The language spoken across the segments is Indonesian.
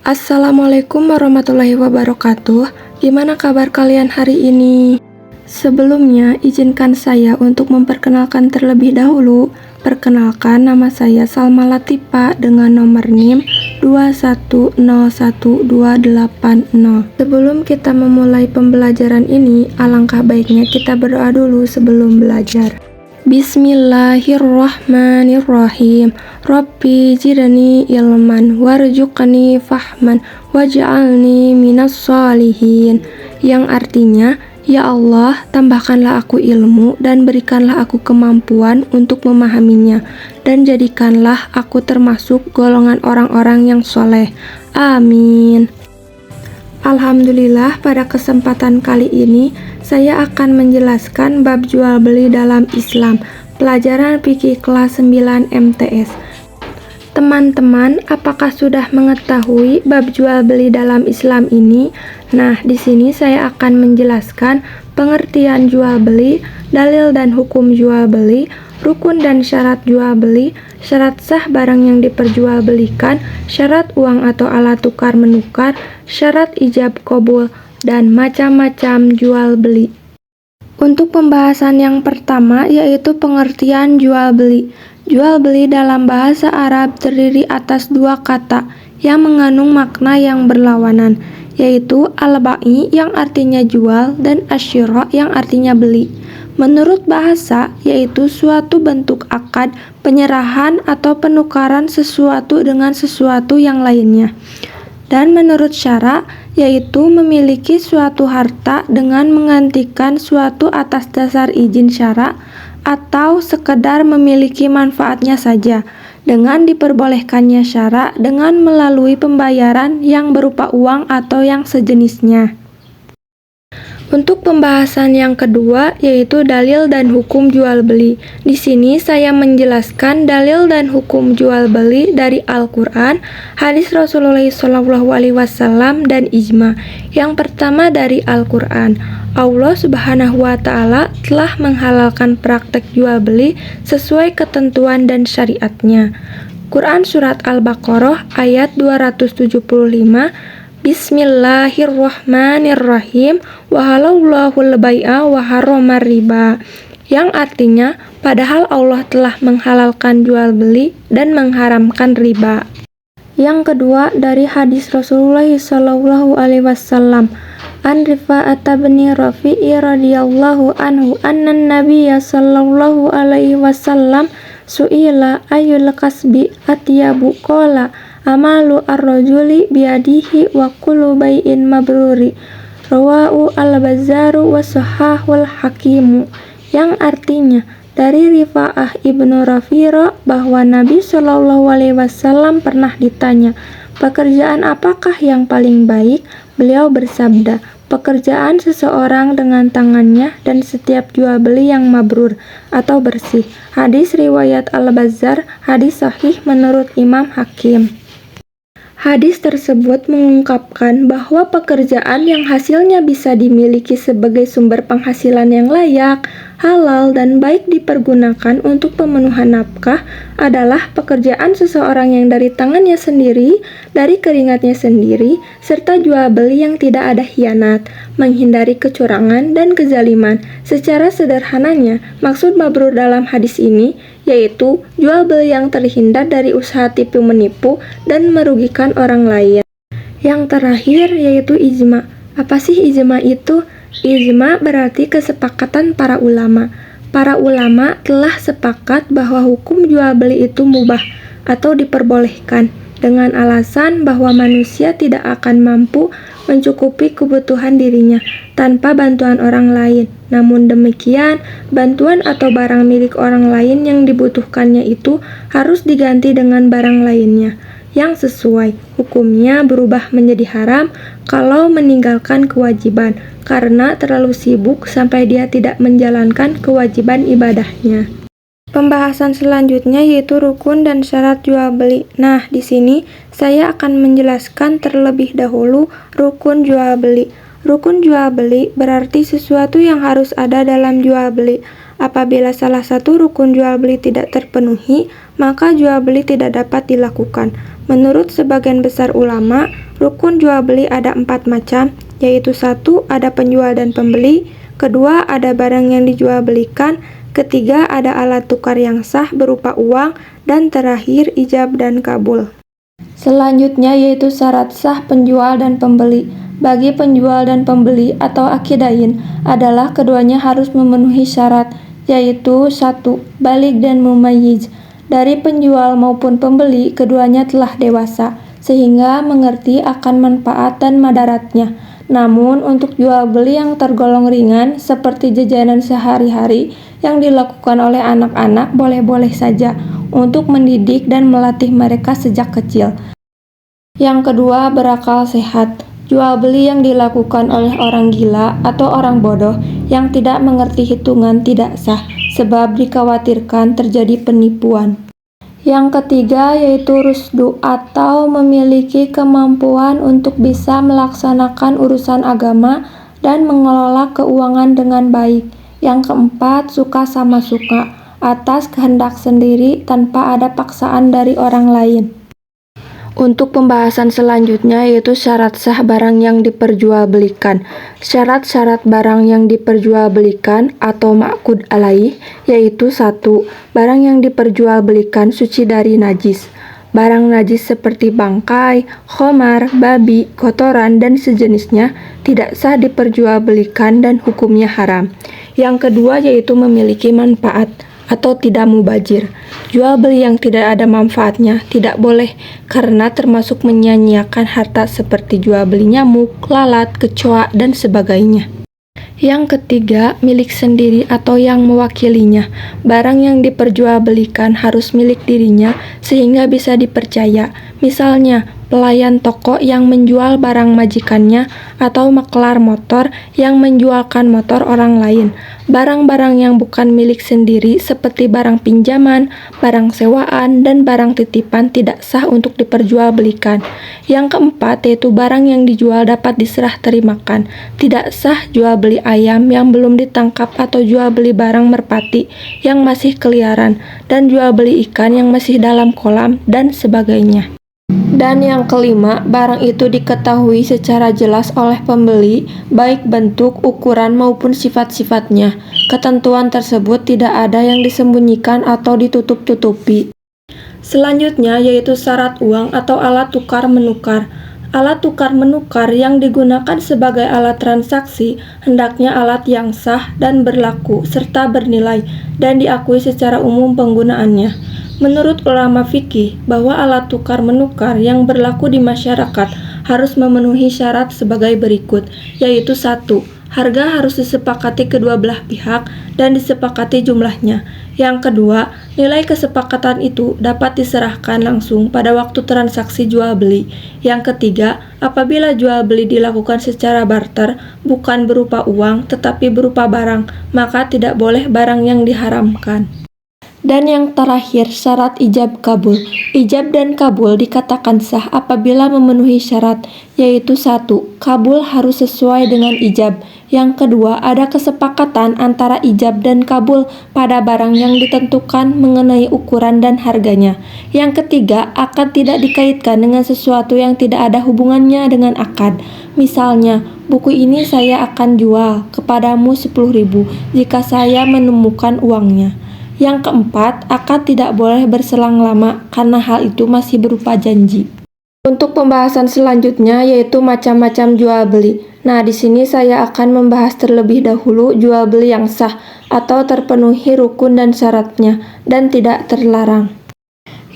Assalamualaikum warahmatullahi wabarakatuh. Gimana kabar kalian hari ini? Sebelumnya, izinkan saya untuk memperkenalkan terlebih dahulu. Perkenalkan, nama saya Salma Latifa dengan nomor NIM 2101280. Sebelum kita memulai pembelajaran ini, alangkah baiknya kita berdoa dulu sebelum belajar. Bismillahirrahmanirrahim. Rabbi zidni ilman warzuqni fahman waj'alni minas sholihin. Yang artinya, ya Allah, tambahkanlah aku ilmu dan berikanlah aku kemampuan untuk memahaminya, dan jadikanlah aku termasuk golongan orang-orang yang soleh. Amin. Alhamdulillah, pada kesempatan kali ini saya akan menjelaskan bab jual beli dalam Islam, pelajaran fikih kelas 9 MTS. Teman-teman, apakah sudah mengetahui bab jual beli dalam Islam ini? Nah, di sini saya akan menjelaskan pengertian jual beli, dalil dan hukum jual beli, rukun dan syarat jual beli, syarat sah barang yang diperjualbelikan, syarat uang atau alat tukar menukar, syarat ijab qabul, dan macam-macam jual beli. Untuk pembahasan yang pertama yaitu pengertian jual beli. Jual beli dalam bahasa Arab terdiri atas dua kata yang mengandung makna yang berlawanan, yaitu al-ba'i yang artinya jual dan asyira yang artinya beli. Menurut bahasa, yaitu suatu bentuk akad, penyerahan atau penukaran sesuatu dengan sesuatu yang lainnya. Dan menurut syara, yaitu memiliki suatu harta dengan menggantikan suatu atas dasar izin syara, atau sekedar memiliki manfaatnya saja, dengan diperbolehkannya syara dengan melalui pembayaran yang berupa uang atau yang sejenisnya. Untuk pembahasan yang kedua yaitu dalil dan hukum jual beli. Di sini saya menjelaskan dalil dan hukum jual beli dari Al-Qur'an, hadis Rasulullah SAW dan ijma. Yang pertama dari Al-Qur'an. Allah Subhanahu wa Ta'ala telah menghalalkan praktek jual beli sesuai ketentuan dan syariatnya. Quran Surat Al-Baqarah ayat 275. Bismillahirrahmanirrahim. Wahalallahul bai'a wa harramar riba. Yang artinya, padahal Allah telah menghalalkan jual beli dan mengharamkan riba. Yang kedua dari hadis Rasulullah SAW. An Rifa'ata bin Rafi'i radhiyallahu anhu annan nabiyya sallallahu alaihi wasallam su'ila ayyul kasbi atyabu qala amalu ar-rajuli biyadihi wa kullu bai'in mabruri. Rawahu al-Bazzaru wa sahahul Hakimu. Yang artinya, dari Rifa'ah ibnu Rafi'ah bahwa Nabi SAW pernah ditanya, pekerjaan apakah yang paling baik? Beliau bersabda, pekerjaan seseorang dengan tangannya dan setiap jual beli yang mabrur atau bersih. Hadis riwayat Al-Bazzar, hadis sahih menurut Imam Hakim. Hadis tersebut mengungkapkan bahwa pekerjaan yang hasilnya bisa dimiliki sebagai sumber penghasilan yang layak, halal, dan baik dipergunakan untuk pemenuhan nafkah adalah pekerjaan seseorang yang dari tangannya sendiri, dari keringatnya sendiri, serta jual beli yang tidak ada khianat, menghindari kecurangan dan kezaliman. Secara sederhananya, maksud mabrur dalam hadis ini yaitu jual beli yang terhindar dari usaha tipu menipu dan merugikan orang lain. Yang terakhir yaitu ijma. Apa sih ijma itu? Ijma berarti kesepakatan para ulama. Para ulama telah sepakat bahwa hukum jual beli itu mubah atau diperbolehkan dengan alasan bahwa manusia tidak akan mampu mencukupi kebutuhan dirinya tanpa bantuan orang lain. Namun demikian, bantuan atau barang milik orang lain yang dibutuhkannya itu harus diganti dengan barang lainnya yang sesuai. Hukumnya berubah menjadi haram kalau meninggalkan kewajiban karena terlalu sibuk sampai dia tidak menjalankan kewajiban ibadahnya. Pembahasan selanjutnya yaitu rukun dan syarat jual beli. Nah, di sini saya akan menjelaskan terlebih dahulu rukun jual beli. Rukun jual beli berarti sesuatu yang harus ada dalam jual beli. Apabila salah satu rukun jual beli tidak terpenuhi, maka jual beli tidak dapat dilakukan. Menurut sebagian besar ulama, rukun jual beli ada 4 macam, yaitu 1. Ada penjual dan pembeli. 2. Ada barang yang dijual belikan. 3. Ada alat tukar yang sah berupa uang. Dan terakhir, ijab dan kabul. Selanjutnya yaitu syarat sah penjual dan pembeli. Bagi penjual dan pembeli atau akidain adalah keduanya harus memenuhi syarat, yaitu 1. Baligh dan mumayyiz. Dari penjual maupun pembeli, keduanya telah dewasa, sehingga mengerti akan manfaat dan madaratnya. Namun, untuk jual beli yang tergolong ringan, seperti jajanan sehari-hari yang dilakukan oleh anak-anak, boleh-boleh saja untuk mendidik dan melatih mereka sejak kecil. Yang kedua, berakal sehat. Jual beli yang dilakukan oleh orang gila atau orang bodoh yang tidak mengerti hitungan tidak sah, sebab dikhawatirkan terjadi penipuan. Yang ketiga yaitu rusdu atau memiliki kemampuan untuk bisa melaksanakan urusan agama dan mengelola keuangan dengan baik. Yang keempat, suka sama suka, atas kehendak sendiri tanpa ada paksaan dari orang lain. Untuk pembahasan selanjutnya yaitu syarat sah barang yang diperjualbelikan. Syarat-syarat barang yang diperjualbelikan atau ma'qud alaih yaitu 1. Barang yang diperjualbelikan suci dari najis. Barang najis seperti bangkai, khamar, babi, kotoran, dan sejenisnya tidak sah diperjualbelikan dan hukumnya haram. Yang kedua yaitu memiliki manfaat atau tidak mubazir. Jual beli yang tidak ada manfaatnya tidak boleh karena termasuk menyia-nyiakan harta seperti jual beli nyamuk, lalat, kecoa, dan sebagainya. Yang ketiga, milik sendiri atau yang mewakilinya. Barang yang diperjualbelikan harus milik dirinya sehingga bisa dipercaya. Misalnya, pelayan toko yang menjual barang majikannya atau maklar motor yang menjualkan motor orang lain. Barang-barang yang bukan milik sendiri seperti barang pinjaman, barang sewaan, dan barang titipan tidak sah untuk diperjualbelikan. Yang keempat yaitu barang yang dijual dapat diserah terimakan. Tidak sah jual beli ayam yang belum ditangkap atau jual beli barang merpati yang masih keliaran dan jual beli ikan yang masih dalam kolam dan sebagainya. Dan yang kelima, barang itu diketahui secara jelas oleh pembeli, baik bentuk, ukuran, maupun sifat-sifatnya. Ketentuan tersebut tidak ada yang disembunyikan atau ditutup-tutupi. Selanjutnya yaitu syarat uang atau alat tukar menukar. Alat tukar menukar yang digunakan sebagai alat transaksi hendaknya alat yang sah dan berlaku serta bernilai dan diakui secara umum penggunaannya. Menurut ulama fikih, bahwa alat tukar menukar yang berlaku di masyarakat harus memenuhi syarat sebagai berikut, yaitu 1. Harga harus disepakati kedua belah pihak dan disepakati jumlahnya. Yang kedua, nilai kesepakatan itu dapat diserahkan langsung pada waktu transaksi jual beli. Yang ketiga, apabila jual beli dilakukan secara barter, bukan berupa uang tetapi berupa barang, maka tidak boleh barang yang diharamkan. Dan yang terakhir, syarat ijab kabul. Ijab dan kabul dikatakan sah apabila memenuhi syarat, yaitu 1. Kabul harus sesuai dengan ijab. Yang kedua, ada kesepakatan antara ijab dan kabul pada barang yang ditentukan mengenai ukuran dan harganya. Yang ketiga, akad tidak dikaitkan dengan sesuatu yang tidak ada hubungannya dengan akad. Misalnya, buku ini saya akan jual kepadamu 10.000 jika saya menemukan uangnya. Yang keempat, akad tidak boleh berselang lama karena hal itu masih berupa janji. Untuk pembahasan selanjutnya yaitu macam-macam jual beli. Nah, di sini saya akan membahas terlebih dahulu jual beli yang sah atau terpenuhi rukun dan syaratnya dan tidak terlarang.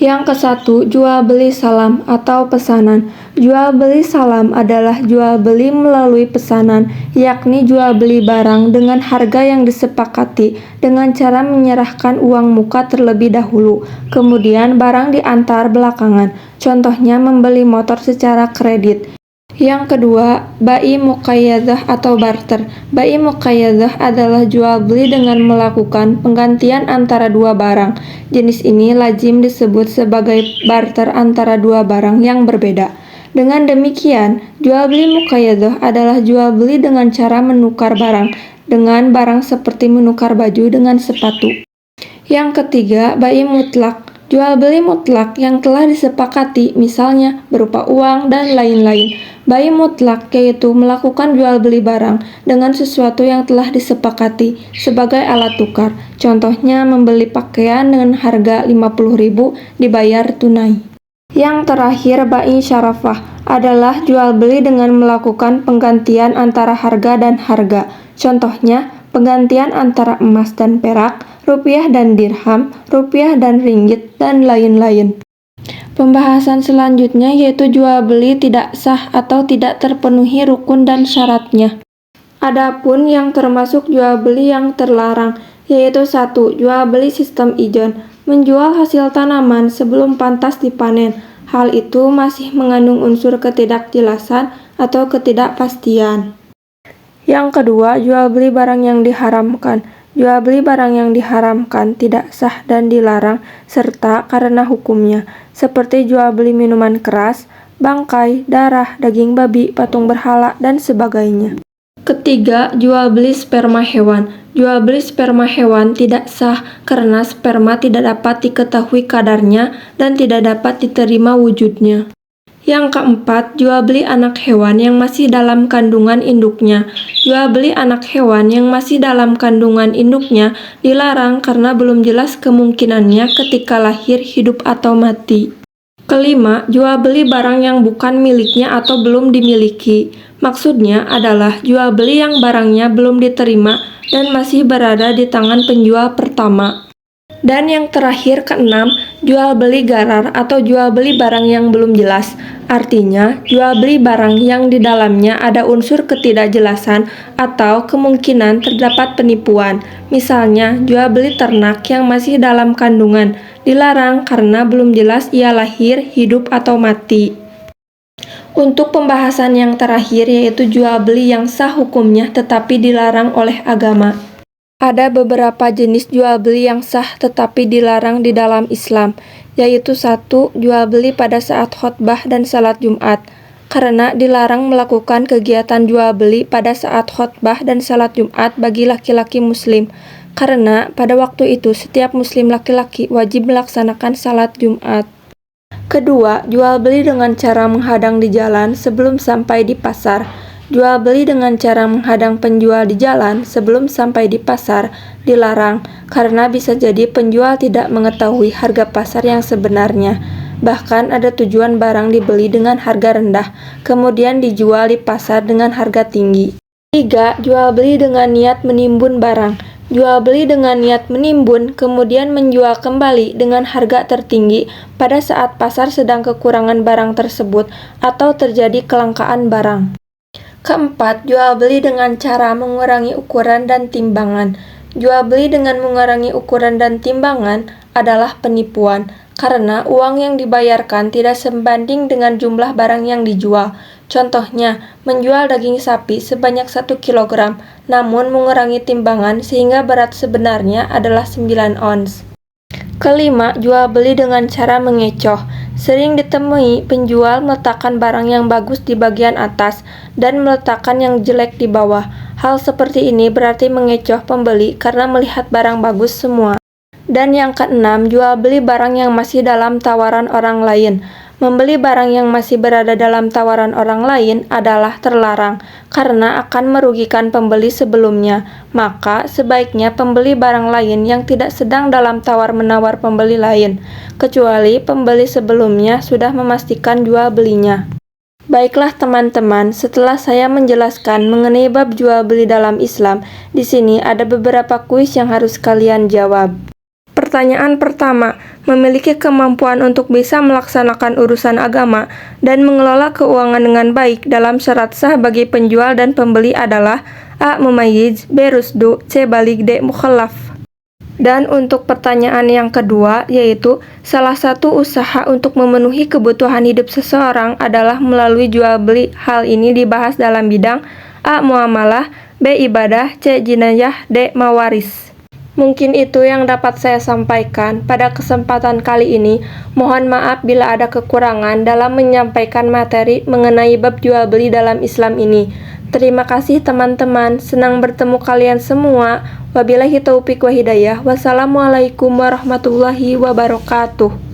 Yang ke-1, jual beli salam atau pesanan. Jual beli salam adalah jual beli melalui pesanan, yakni jual beli barang dengan harga yang disepakati dengan cara menyerahkan uang muka terlebih dahulu, kemudian barang diantar belakangan. Contohnya membeli motor secara kredit. Yang kedua, bai muqayyadah atau barter. Bai muqayyadah adalah jual beli dengan melakukan penggantian antara dua barang. Jenis ini lazim disebut sebagai barter antara dua barang yang berbeda. Dengan demikian, jual beli muqayyadah adalah jual beli dengan cara menukar barang dengan barang seperti menukar baju dengan sepatu. Yang ketiga, bai mutlak. Jual beli mutlak yang telah disepakati, misalnya berupa uang dan lain-lain. Bai mutlak yaitu melakukan jual beli barang dengan sesuatu yang telah disepakati sebagai alat tukar. Contohnya membeli pakaian dengan harga 50.000 dibayar tunai. Yang terakhir, bai syarafah adalah jual beli dengan melakukan penggantian antara harga dan harga. Contohnya, penggantian antara emas dan perak, rupiah dan dirham, rupiah dan ringgit, dan lain-lain. Pembahasan selanjutnya yaitu jual beli tidak sah atau tidak terpenuhi rukun dan syaratnya. Adapun yang termasuk jual beli yang terlarang, yaitu 1. Jual beli sistem ijon, menjual hasil tanaman sebelum pantas dipanen. Hal itu masih mengandung unsur ketidakjelasan atau ketidakpastian. Yang kedua, jual beli barang yang diharamkan. Jual beli barang yang diharamkan tidak sah dan dilarang serta karena hukumnya, seperti jual beli minuman keras, bangkai, darah, daging babi, patung berhala, dan sebagainya. Ketiga, jual beli sperma hewan. Jual beli sperma hewan tidak sah karena sperma tidak dapat diketahui kadarnya dan tidak dapat diterima wujudnya. Yang keempat, jual beli anak hewan yang masih dalam kandungan induknya. Jual beli anak hewan yang masih dalam kandungan induknya dilarang karena belum jelas kemungkinannya ketika lahir hidup atau mati. Kelima, jual beli barang yang bukan miliknya atau belum dimiliki. Maksudnya adalah jual beli yang barangnya belum diterima dan masih berada di tangan penjual pertama. Dan yang terakhir, keenam, jual beli garar atau jual beli barang yang belum jelas. Artinya, jual beli barang yang di dalamnya ada unsur ketidakjelasan atau kemungkinan terdapat penipuan. Misalnya, jual beli ternak yang masih dalam kandungan, dilarang karena belum jelas ia lahir, hidup, atau mati. Untuk pembahasan yang terakhir yaitu jual beli yang sah hukumnya tetapi dilarang oleh agama. Ada beberapa jenis jual beli yang sah tetapi dilarang di dalam Islam, yaitu 1. Jual beli pada saat khotbah dan salat Jumat, karena dilarang melakukan kegiatan jual beli pada saat khotbah dan salat Jumat bagi laki-laki muslim, karena pada waktu itu setiap muslim laki-laki wajib melaksanakan salat Jumat. Kedua, jual beli dengan cara menghadang di jalan sebelum sampai di pasar. Jual beli dengan cara menghadang penjual di jalan sebelum sampai di pasar dilarang karena bisa jadi penjual tidak mengetahui harga pasar yang sebenarnya. Bahkan ada tujuan barang dibeli dengan harga rendah, kemudian dijual di pasar dengan harga tinggi. 3. Jual beli dengan niat menimbun barang. Jual beli dengan niat menimbun, kemudian menjual kembali dengan harga tertinggi pada saat pasar sedang kekurangan barang tersebut atau terjadi kelangkaan barang. Keempat, jual beli dengan cara mengurangi ukuran dan timbangan. Jual beli dengan mengurangi ukuran dan timbangan adalah penipuan, karena uang yang dibayarkan tidak sebanding dengan jumlah barang yang dijual. Contohnya, menjual daging sapi sebanyak 1 kg, namun mengurangi timbangan sehingga berat sebenarnya adalah 9 ons. Kelima, jual beli dengan cara mengecoh. Sering ditemui penjual meletakkan barang yang bagus di bagian atas dan meletakkan yang jelek di bawah. Hal seperti ini berarti mengecoh pembeli karena melihat barang bagus semua. Dan yang keenam, jual beli barang yang masih dalam tawaran orang lain. Membeli barang yang masih berada dalam tawaran orang lain adalah terlarang karena akan merugikan pembeli sebelumnya. Maka sebaiknya pembeli barang lain yang tidak sedang dalam tawar-menawar pembeli lain, kecuali pembeli sebelumnya sudah memastikan jual belinya. Baiklah teman-teman, setelah saya menjelaskan mengenai bab jual beli dalam Islam, di sini ada beberapa kuis yang harus kalian jawab. Pertanyaan pertama, memiliki kemampuan untuk bisa melaksanakan urusan agama dan mengelola keuangan dengan baik dalam syarat sah bagi penjual dan pembeli adalah A. Mumayyiz, B. Rusdu, C. Baligh, D. Mukhallaf. Dan untuk pertanyaan yang kedua, yaitu salah satu usaha untuk memenuhi kebutuhan hidup seseorang adalah melalui jual beli. Hal ini dibahas dalam bidang A. Muamalah, B. Ibadah, C. Jinayah, D. Mawaris. Mungkin itu yang dapat saya sampaikan pada kesempatan kali ini. Mohon maaf bila ada kekurangan dalam menyampaikan materi mengenai bab jual beli dalam Islam ini. Terima kasih teman-teman, senang bertemu kalian semua. Wabillahi taufiq wa hidayah. Wassalamualaikum warahmatullahi wabarakatuh.